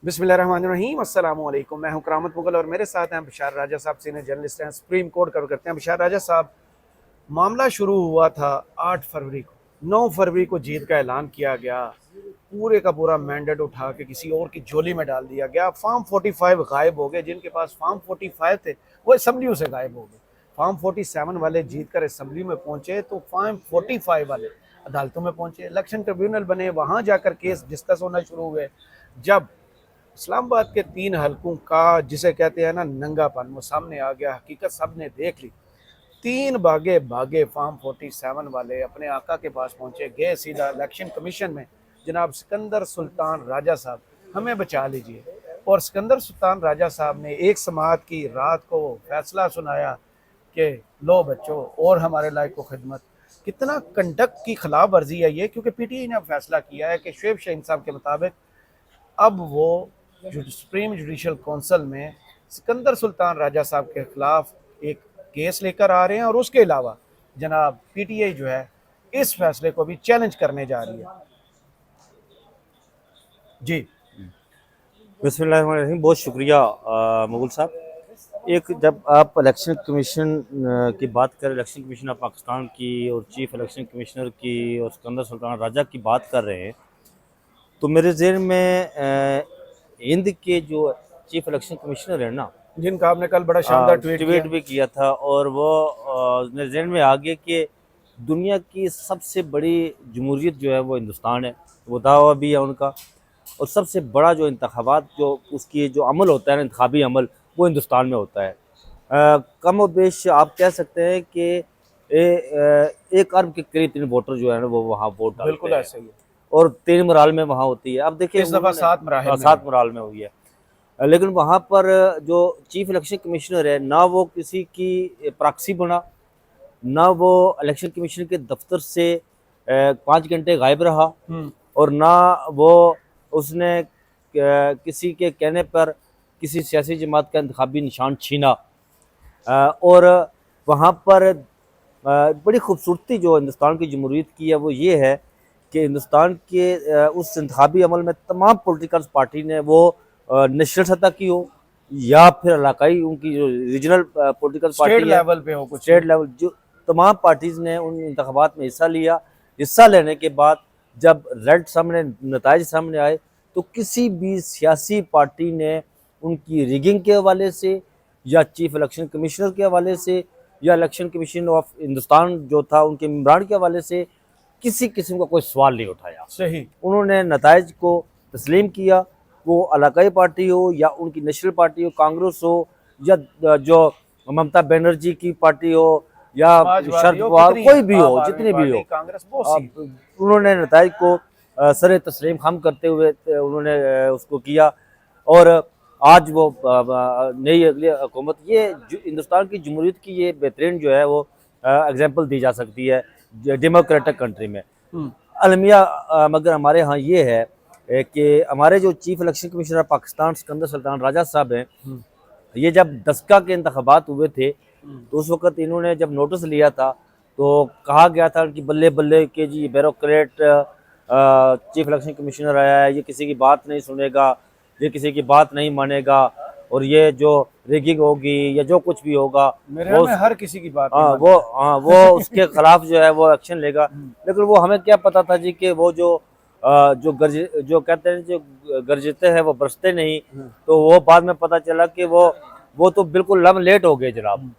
बिस्मिल्लाहिर्रहमानिर्रहीम अस्सलाम वालेकुम। मैं हूं करामत मुगल और मेरे साथ हैं बशार राजा साहब, सीनियर जर्नलिस्ट हैं, सुप्रीम कोर्ट कवर करते हैं। बशार राजा साहब, मामला शुरू हुआ था 8 फरवरी को। 9 फरवरी को जीत का ऐलान किया गया। पूरे का पूरा मैंडेट उठा के किसी और की झोली में डाल दिया गया। फार्म 45 गायब हो गए। जिनके पास फार्म 45 थे वो असम्बलियों से गायब हो गए। फार्म 47 वाले जीत कर असम्बली में पहुंचे तो फार्म 45 वाले अदालतों में पहुंचे। इलेक्शन ट्रिब्यूनल बने, वहां जाकर केस डिस्कस होना शुरू हुए। जब इस्लामाबाद के 3 हलकों का जिसे कहते हैं ना नंगापन, वो सामने आ गया, हकीकत सब ने देख ली। 3 भागे भागे फार्म 47 वाले अपने आका के पास पहुंचे, गए सीधा इलेक्शन कमीशन में, जनाब सिकंदर सुल्तान राजा साहब हमें बचा लीजिए। और सिकंदर सुल्तान राजा साहब ने एक समात की रात को फैसला सुनाया कि लो बच्चों और हमारे लायक को खिदमत। कितना कंडक्ट की खिलाफ वर्जी है ये, क्योंकि पीटीआई ने फैसला किया है कि शुएब शाहीन साहब के मुताबिक अब वो सुप्रीम जुडिशल काउंसिल में सिकंदर सुल्तान राजा साहब के खिलाफ एक केस लेकर आ रहे हैं। और उसके अलावा जनाब पीटीआई जो है इस फैसले को भी चैलेंज करने जा रही है। जी बिस्मिल्लाहिर्रहमानिर्रहीम। बहुत शुक्रिया मुगल साहब। एक जब आप इलेक्शन कमीशन की बात करें, इलेक्शन कमीशन ऑफ पाकिस्तान की और चीफ इलेक्शन कमिश्नर की और सिकंदर सुल्तान राजा की बात कर रहे हैं, तो मेरे जहन में हिंद के जो चीफ इलेक्शन कमिश्नर है ना, जिनका आपने कल बड़ा शानदार ट्वीट भी किया था, और वो मेरे जहन में आ गया कि दुनिया की सबसे बड़ी जमहूरियत जो है वो हिंदुस्तान है, वो दावा भी है उनका। और सबसे बड़ा जो इंतखाबात जो उसकी जो अमल होता है ना, इंतखाबी अमल, वो हिंदुस्तान में होता है। कम और बेश आप कह सकते हैं कि 1 अरब के करीब 3 वोटर जो है ना वो वहाँ वोट डालते बिल्कुल हैं। ऐसे ही है। और 3 मराल में वहाँ होती है। अब देखिए इस दफा 7 मराहल में 7 मराल में हुई है। लेकिन वहाँ पर जो चीफ इलेक्शन कमिश्नर है ना, वो किसी की प्रॉक्सी बना, ना वो इलेक्शन कमीशन के दफ्तर से 5 घंटे गायब रहा, और ना वो उसने किसी के कहने पर किसी सियासी जमात का इंतखाबी निशान छीना। और वहाँ पर बड़ी खूबसूरती जो हिंदुस्तान की जमहूरियत की है वो ये है कि हिंदुस्तान के उस इंतखाबी अमल में तमाम पॉलिटिकल पार्टी ने, वो नेशनल सतह की हो या फिर इलाकाई उनकी जो रीजनल पॉलिटिकल पार्टी लेवल पे हो, कुछ स्टेट लेवल, जो तमाम पार्टीज ने उन इंतखाबात में हिस्सा लिया। हिस्सा लेने के बाद जब रिजल्ट सामने, नताइज सामने आए, तो किसी भी सियासी पार्टी ने उनकी रिगिंग के हवाले से या चीफ इलेक्शन कमिश्नर के हवाले से या इलेक्शन कमीशन ऑफ हिंदुस्तान जो था उनके मेम्बरान के हवाले से किसी किस्म का कोई सवाल नहीं उठाया। सही, उन्होंने नताइज को तस्लीम किया, वो इलाकाई पार्टी हो या उनकी नेशनल पार्टी हो, कांग्रेस हो या जो ममता बनर्जी की पार्टी हो या शरद पवार, कोई भी हो, जितनी भी हो, कांग्रेस उन्होंने नताइज को सर तस्लीम खम करते हुए उन्होंने उसको किया। और आज वो नई अगली हुकूमत, ये हिंदुस्तान की जमहूरियत की ये बेहतरीन जो है वो एग्जाम्पल दी जा सकती है डेमोक्रेटिक कंट्री में। अलमिया मगर हमारे यहाँ ये है कि हमारे जो chief election commissioner Pakistan Sikandar Sultan Raja साहब हैं, ये जब दस्का के इंतखाबात हुए थे तो उस वक़्त इन्होंने जब नोटिस लिया था तो कहा गया था कि बल्ले बल्ले के जी ब्यूरोक्रेट चीफ इलेक्शन कमिश्नर आया है, ये किसी की बात नहीं सुनेगा, ये किसी की बात नहीं मानेगा, और ये जो रिगिंग होगी या जो कुछ भी होगा वो हर किसी की बात वो उसके खिलाफ जो है वो एक्शन लेगा। लेकिन वो हमें क्या पता था जी कि वो जो कहते हैं जो गरजते हैं वो बरसते नहीं। तो वो बाद में पता चला कि वो तो बिल्कुल लम लेट हो गए जनाब।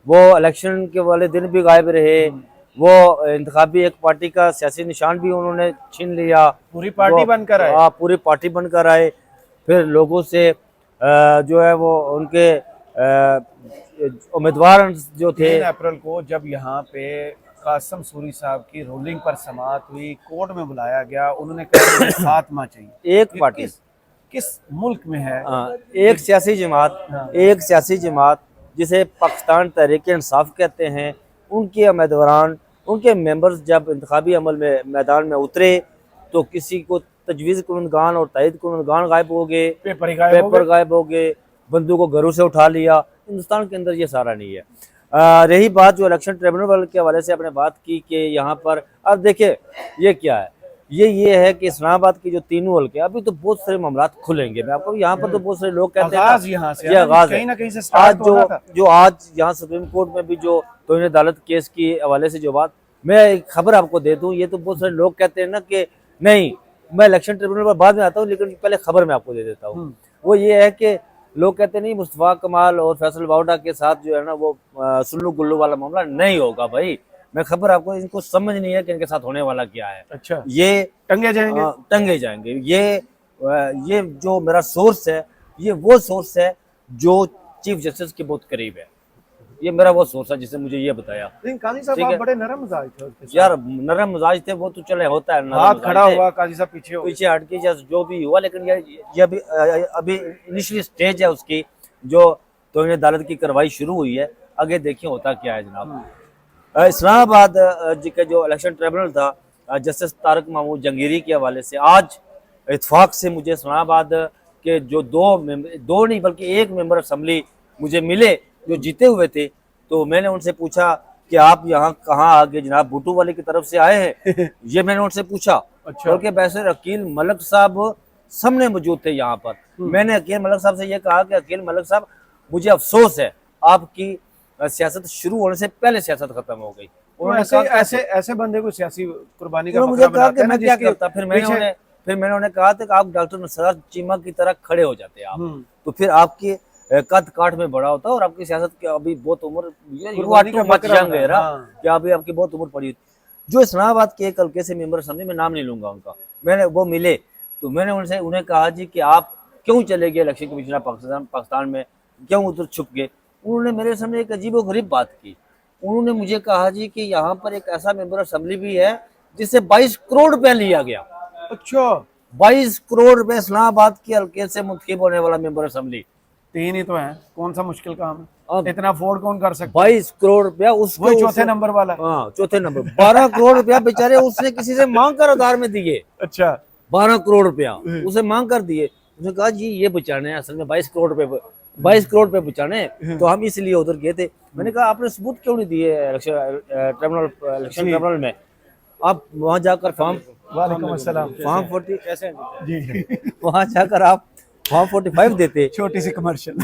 वो इलेक्शन के वाले दिन भी गायब रहे, वो इंतखाबी एक पार्टी का सियासी निशान भी उन्होंने छीन लिया, पूरी पार्टी बनकर आए। पूरी पार्टी बनकर आए। फिर लोगों से जो है वो उनके उम्मीदवार जो थे, 3 अप्रैल को जब यहाँ पे कासम सूरी साहब की रूलिंग पर समाअत हुई, कोर्ट में बुलाया गया, उन्होंने कहा कि 7 माह चाहिए। एक पार्टी किस मुल्क में है एक सियासी जमात जिसे पाकिस्तान तहरीक इंसाफ कहते हैं, उनके उम्मीदवार, उनके मेंबर्स जब इंतखाबी अमल में मैदान में उतरे तो किसी को तजवीज़ कुनगान और तायद कुनगान गायब हो गए, पेपर गायब हो गए, बंदूक को घरों से उठा लिया। हिंदुस्तान के अंदर ये सारा नहीं है। रही बात जो इलेक्शन ट्रिब्यूनल के हवाले से आपने बात की कि यहाँ पर अब देखिए ये क्या है, ये है कि इस्लामाबाद की जो तीनों हल्के अभी तो बहुत सारे मामला खुलेंगे। मैं आपको यहाँ पर तो बहुत सारे लोग कहते हैं आगाज यहाँ से ये आगाज है। कहीं ना कहीं से आज स्टार्ट होना था। जो आज यहाँ सुप्रीम कोर्ट में भी जो तौहीन अदालत केस की हवाले से जो बात, मैं एक खबर आपको दे दूं, ये तो बहुत सारे लोग कहते हैं ना कि नहीं मैं इलेक्शन ट्रिब्यूनल पर बाद में आता हूँ, लेकिन पहले खबर मैं आपको दे देता हूँ। वो ये है कि लोग कहते नहीं मुस्तफा कमाल और फैसल वाउडा के साथ जो है ना वो सुल्लू गुल्लू वाला मामला नहीं होगा। भाई मैं खबर आपको, इनको समझ नहीं है कि इनके साथ होने वाला क्या है। अच्छा, ये टंगे जाएंगे। टंगे जाएंगे। ये जो मेरा सोर्स है, ये वो सोर्स है जो चीफ जस्टिस के बहुत करीब है। ये मेरा वो सोर्स है जिसने मुझे ये बताया। लेकिन काजी साहब ठीक आप है। बड़े नरम मिजाज थे उसके साथ। यार नरम मिजाज थे वो तो चले होता है, नरम हाथ मिजाज खड़ा थे। हुआ, काजी साहब पीछे हो। पीछे हट के जो भी हुआ, लेकिन ये अभी इनिशियली स्टेज है उसकी, जो तौहीन अदालत की कार्रवाई शुरू हुई है। आगे देखिए होता क्या है जनाब। इस्लामाबाद जी का जो इलेक्शन ट्रिब्यूनल था, जस्टिस तारक महमूद जंगीरी के हवाले से आज इत्फाक से मुझे इस्लामाबाद के जो दो नहीं बल्कि एक मेंबर असेंबली मुझे मिले जो जीते हुए थे। तो मैंने उनसे पूछा कि आप यहाँ कहाँ आ गए जनाब, भुट्टो वाले की तरफ से आए हैं? ये मैंने उनसे पूछा। अच्छा। बल्कि वैसे अकील मलिक साहब सामने मौजूद थे यहाँ पर। मैंने अकील मलिक साहब से ये कहा कि अकील मलिक साहब मुझे अफसोस है आपकी सियासत शुरू होने से पहले सियासत खत्म हो गई। उन्होंने ऐसे बंदे को सियासी कुर्बानी का मुझे कहा कि मैं मैं क्या करता। फिर मैंने उन्हें कहा था कि आप डॉक्टर नसरत चीमा की तरह खड़े हो जाते आप, तो फिर आपकी कद काठ में बड़ा होता और आपकी सियासत की अभी बहुत उम्र कि अभी आपकी बहुत उम्र पड़ी। जो इस्लामाबाद के एक हल्के से मेंबर समझे, मैं नाम नहीं लूंगा उनका, मैंने वो मिले तो मैंने उन्हें कहा जी कि आप क्यों चले गए इलेक्शन कमीशन पाकिस्तान में, क्यों उधर छुप गए? उन्होंने मेरे सामने एक अजीब और गरीब बात की। उन्होंने मुझे कहा जी कि यहाँ पर एक ऐसा मेंबर असेंबली भी है जिससे 22 करोड़ रुपया लिया गया। अच्छा, 22 करोड़ रुपए इस्लामाबाद के हल्के से मुंतखब होने वाला मेंबर असेंबली। 3 ही तो है, कौन सा मुश्किल काम है? इतना अफोर्ड कौन कर सकता? 22 करोड़ रुपया उसको, चौथे नंबर वाला। हाँ चौथे नंबर। 12 करोड़ रुपया बेचारे उसने किसी से मांग कर उधार में दिए। अच्छा, 12 करोड़ रुपया उसे मांग कर दिए। उसने कहा जी ये बचाने असल में 22 करोड़ रुपए 22 करोड़ रुपए बचाने, तो हम इसलिए उधर गए थे। मैंने कहा आपने सबूत क्यों नहीं दिए इलेक्शन ट्रिब्यूनल में? आप वहां जाकर फॉर्म वालेकुम अस्सलाम, फॉर्म 40 कैसे जी वहां जाकर आप फॉर्म 45 देते। छोटी सी कमर्शियल।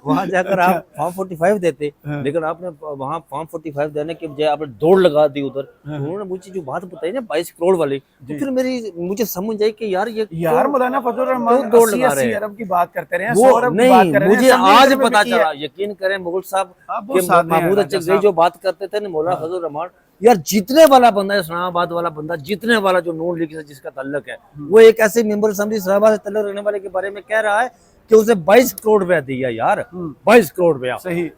वहां जाकर आप फॉर्म 45 देते, लेकिन आपने वहां फॉर्म 45 देने के बजाय आपने दौड़ लगा दी उधर। उन्होंने मुझे जो बात बताई ना 22 करोड़ वाली, तो फिर मुझे समझ आई कि यार मौलाना फजलुर रहमान दौड़ लगा रहे 80 अरब की बात करते रहे, वो 100 अरब की बात कर रहे हैं। मुझे आज पता चला। यकीन करें मुगल साहब के महमूद अचकज़ई जो बात करते थे ना मौलाना फजलुर रहमान, यार जीतने वाला बंदा, इस्लामाबाद वाला बंदा, जीतने वाला जो नून लीग से जिसका ताल्लुक है, वो एक ऐसे मेंबर असेंबली इस्लामाबाद से ताल्लुक रखने वाले के बारे में कह रहा है कि उसे 22 करोड़ रुपया दिया। यार 22 करोड़ रुपया, सही,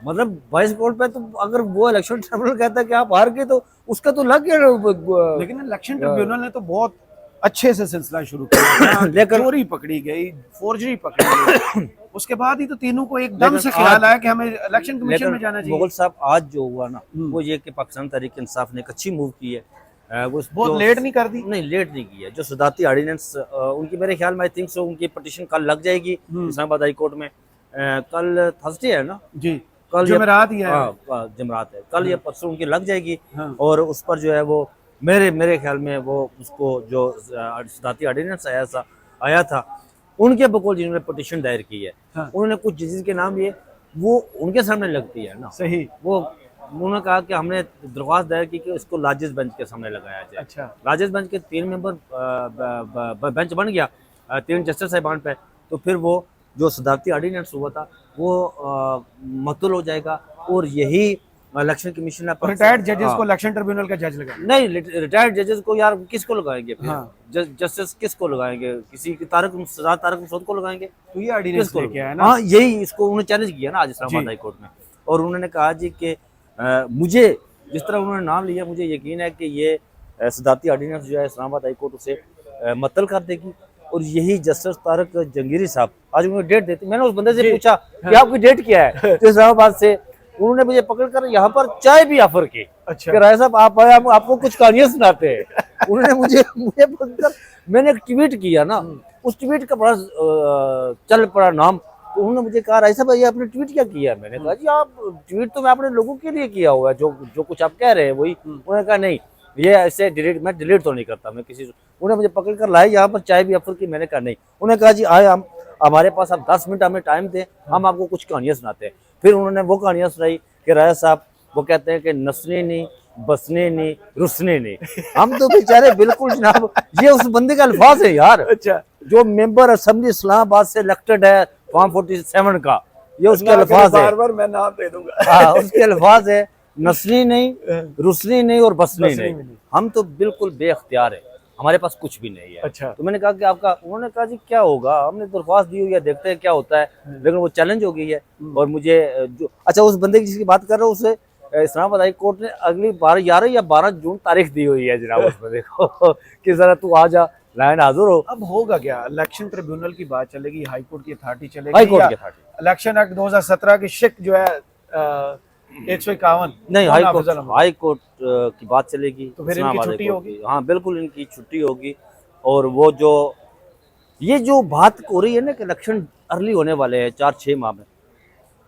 मतलब 22 करोड़ रुपया। तो अगर वो इलेक्शन ट्रिब्यूनल कहता है कि आप हार गए तो उसका तो लग गया। लेकिन इलेक्शन ट्रिब्यूनल ने तो बहुत अच्छे से सिलसिला शुरू किया। लेकिन चोरी पकड़ी गई, फोर्जरी पकड़ी गई, उसके बाद ही तो तीनों को एकदम से ख्याल आया कि हमें इलेक्शन कमीशन में जाना चाहिए। मुगल साहब आज जो हुआ ना, वो ये कि पाकिस्तान तहरीक इंसाफ ने एक अच्छी मूव की है। वो बहुत लेट नहीं कर दी? नहीं लेट नहीं की है। जो सदाती ऑर्डिनेंस उनकी मेरे ख्याल में आई थिंक सो उनकी पिटीशन कल लग जाएगी इस्लामाबाद हाई कोर्ट में। कल थर्सडे है ना जी, कल जमेरात ही है। जमरात है, कल या परसों उनकी लग जाएगी। और उस पर जो है वो मेरे ख्याल में वो उसको जो सदाती ऑर्डिनेंस आया था उनके बकौल जिन्होंने पिटीशन दायर की है, उन्होंने कुछ जजेस के नाम लिए, वो उनके सामने लगती है ना। सही, वो उन्होंने कहा कि हमने दरख्वास्त दायर की कि इसको लाजिज बेंच के सामने लगाया जाए। अच्छा, लाजिज बेंच के 3 मेंबर बेंच बन गया 3 जस्टिस साहिबान पे, तो फिर वो जो सदाकती ऑर्डिनेंस हुआ था वो मतुल हो जाएगा। और यही इलेक्शन कमीशन ने रिटायर्ड जजेस को इलेक्शन ट्रिब्यूनल का जज लगाएंगे? नहीं, रिटायर्ड जजेस को यार किसको लगाएंगे? जस्टिस किसको लगाएंगे? किसी की तारक मसूद को लगाएंगे? तो ये ऑर्डिनेंस लेके आया ना। हाँ, यही इसको उन्होंने चैलेंज किया ना आज इस्लामाबाद हाई कोर्ट में। और उन्होंने कहा जी कि मुझे जिस तरह उन्होंने नाम लिया, मुझे यकीन है कि ये सदाती ऑर्डिनेंस जो है इस्लामाबाद हाई कोर्ट उसे मतल कर देगी। और यही जस्टिस तारक जंगीरी साहब आज उन्होंने डेट देती। मैंने उस बंदे से पूछा कि आपकी डेट क्या है, तो इस्लामाबाद से उन्होंने मुझे पकड़कर यहाँ पर चाय भी ऑफर की। अच्छा, राय साहब आप आए, हम आपको कुछ कहानियां सुनाते हैं। उन्होंने मुझे बोलकर, मैंने एक ट्वीट किया ना, उस ट्वीट का बड़ा चल पड़ा नाम। तो उन्होंने मुझे कहा राय साहब ये आपने ट्वीट क्या किया? मैंने कहा जी आप ट्वीट तो मैं अपने लोगों के लिए किया हुआ है, जो कुछ आप कह रहे हैं वही। उन्होंने कहा नहीं, ये ऐसे डिलीट, मैं डिलीट तो नहीं करता मैं किसी, उन्हें मुझे पकड़ कर लाए यहाँ पर, चाय भी ऑफर की, मैंने कहा नहीं। उन्होंने कहा जी आए हम, हमारे पास आप 10 मिनट हमें टाइम दें, हम आपको कुछ कहानियाँ सुनाते हैं। फिर उन्होंने वो कहानियाँ सुनाई कि राजा साहब वो कहते हैं कि नसने नहीं, बसने नहीं, रुसने नहीं। हम तो बेचारे बिल्कुल जनाब, ये उस बंदे का अल्फाज है यार, अच्छा, जो मेंबर असेंबली इस्लामाबाद से इलेक्टेड है फॉर्म 47 का, ये उसके अल्फाज है। बार बार मैं नाम दे दूंगा। हाँ, उसके अल्फाज है, नसनी नहीं, रुसनी नहीं और बसनी बसनी नहीं। भी नहीं। हम तो बिल्कुल बेअख्तियार है, हमारे पास कुछ भी नहीं है। अच्छा। तो मैंने कहा कि आपका, उन्होंने कहा जी क्या होगा, हमने दरख्वास्त दी हुई है, देखते हैं क्या होता है, लेकिन वो चैलेंज हो गई है। और मुझे जो, अच्छा उस बंदे की जिसकी बात कर रहा हूँ, उसे इस्लामाबाद हाई कोर्ट ने अगली 11 या 12 जून तारीख दी हुई है जनाब उस बंदे को कि जरा तू आ जा, लाइन हाजिर हो। अब होगा क्या, इलेक्शन ट्रिब्यूनल की बात चलेगी, हाई कोर्ट की अथॉरिटी चलेगी, हाई कोर्ट के था इलेक्शन एक्ट 2017 की शिक जो है 151 नहीं, वो हाई नाफिज कोर्ट, अल-अमल। हाई कोर्ट की बात चलेगी, तो फिर इनकी इस्लामाबाद हाई छुट्टी कोर्ट होगी? की। हाँ बिल्कुल इनकी छुट्टी होगी। और वो जो ये जो बात हो रही है ना कि इलेक्शन अर्ली होने वाले हैं 4-6 माह में,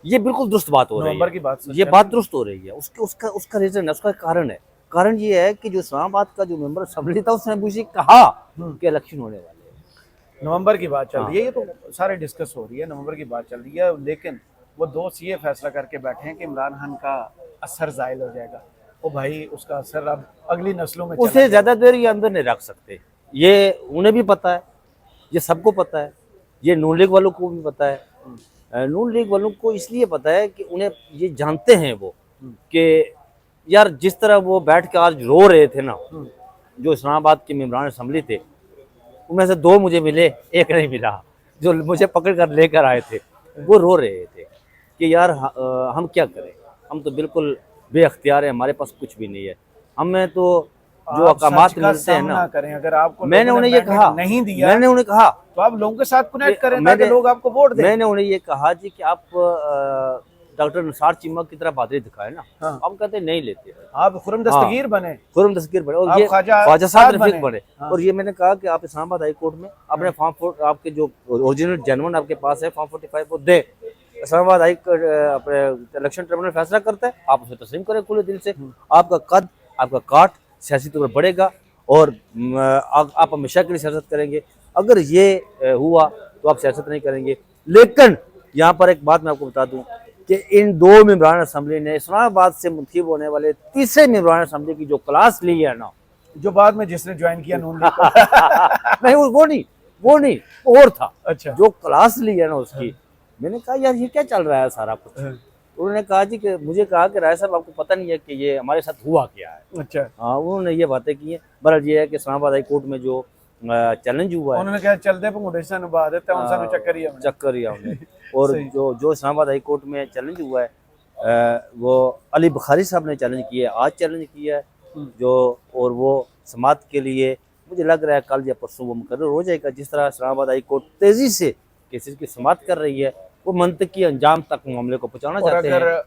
ये बिल्कुल दुरुस्त बात हो रही नवंबर है, की बात सच ये है। बात दुरुस्त हो रही है। उसके उसका उसका रीजन है, उसका कारण है। कारण ये है कि जो इस्लामाबाद का जो मेंबर असेंबली था, उसने मुझे कहा कि इलेक्शन होने वाले हैं। नवंबर की बात चल हाँ। रही है, ये तो सारे डिस्कस हो रही है, नवंबर की बात चल रही है, लेकिन वो दो सीए फैसला करके बैठे हैं कि इमरान खान का असर जायल हो जाएगा। ओ भाई, उसका असर अब अगली नस्लों में चला उसे जाएगा। ज्यादा देर ये अंदर नहीं रख सकते, ये उन्हें भी पता है, ये सबको पता है, ये नून लीग वालों को भी पता है। नून लीग वालों को इसलिए पता है कि उन्हें ये जानते हैं वो कि यार जिस तरह वो बैठ के आज रो रहे थे ना, जो इस्लामाबाद के मेंबरान असेंबली थे, उनमें से 2 मुझे मिले, एक नहीं मिला, जो मुझे पकड़ कर लेकर आए थे, वो रो रहे थे कि यार हम क्या करें, हम तो बिल्कुल बेअख्तियार है, हमारे पास कुछ भी नहीं है। हमें तो जो आप अकामात सच का मिलते हैं सामना ना, करें, अगर आपको मैंने लोगों ने उन्हें ये mandate कहा, नहीं दिया, मैंने उन्हें कहा, तो आप लोगों के साथ कनेक्ट करें ताकि मैंने लोग आपको वोट दें। मैंने उन्हें ये कहा जी कि आप डॉक्टर निसार चीमा की तरह बहादुरी दिखाए ना। हाँ। हम कहते हैं नहीं लेते, आप खुरम दस्तगीर बने, खुरम दस्तगीर बने, और आप ये ख्वाजा ख्वाजा साद साद रफीक बने। बने। हाँ। और ये मैंने कहा कि आप इस्लामाबाद हाई कोर्ट में अपने फॉर्म आपके जो ओरिजिनल जेन्युइन आपके पास है फॉर्म 45 वो दे, इस्लामाबाद हाई अपने इलेक्शन ट्रिब्यूनल फैसला करता है, आप उसे तस्लीम करें खुले दिल से। आपका कद, आपका काट सियासी तौर पर बढ़ेगा और आप हमेशा के लिए सियासत करेंगे। अगर ये हुआ तो आप सियासत नहीं करेंगे। लेकिन यहाँ पर एक बात मैं आपको बता दूं कि इन 2 मेंबरान असेंबली ने इस्लामाबाद से मुंतखब होने वाले तीसरे मेंबरान असेंबली की जो क्लास ली है ना, जो बाद में जिसने ज्वाइन किया नून लीग को। नहीं वो नहीं और था, अच्छा। जो क्लास ली है ना उसकी, मैंने कहा यार ये क्या चल रहा है सारा कुछ। उन्होंने कहा जी कि मुझे कहा कि राय साहब आपको पता नहीं है कि ये हमारे साथ हुआ क्या है। अच्छा, हाँ, उन्होंने ये बातें की हैं। बहरहाल ये है कि इस्लामाबाद हाई कोर्ट में जो चैलेंज हुआ है, उन्होंने कहा चलते पंगुडेशन निभा देते हैं, उनसे चक्कर ही है हमने। चक्कर ही हमने। और सही। जो इस्लामाबाद हाई कोर्ट में चैलेंज हुआ है, वो अली बुखारी साहब ने चैलेंज किया है, आज चैलेंज किया है जो, और वो समात के लिए मुझे लग रहा है कल या परसों वो मुकर्रर हो जाएगा। जिस तरह इस्लामाबाद हाई कोर्ट तेजी से केसेस की समात कर रही है, वो मंतकी अंजाम तक मामले को पहुंचाना और चाहते अगर हैं।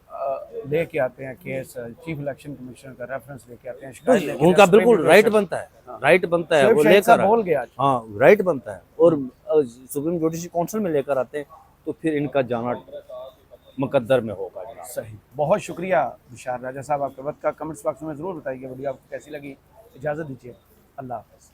लेके आते हैं केस, चीफ इलेक्शन कमिश्नर का रेफरेंस लेके आते हैं, शिकायत लेके उनका आते हैं, बिल्कुल सुप्रीम राइट कोर्ट बनता है, राइट बनता है, शोएब वो शाहिद साहब लेकर बोल गया आज। हाँ राइट बनता है, और सुप्रीम जुडिशरी काउंसिल में लेकर आते हैं तो फिर इनका जाना मुकद्दर में होगा जनाब। सही, बहुत शुक्रिया बिशार राजा साहब आपके वक्त का। कमेंट्स बॉक्स में ज़रूर बताइए वीडियो आपको कैसी लगी। इजाज़त दीजिए, अल्लाह हाफ़िज़।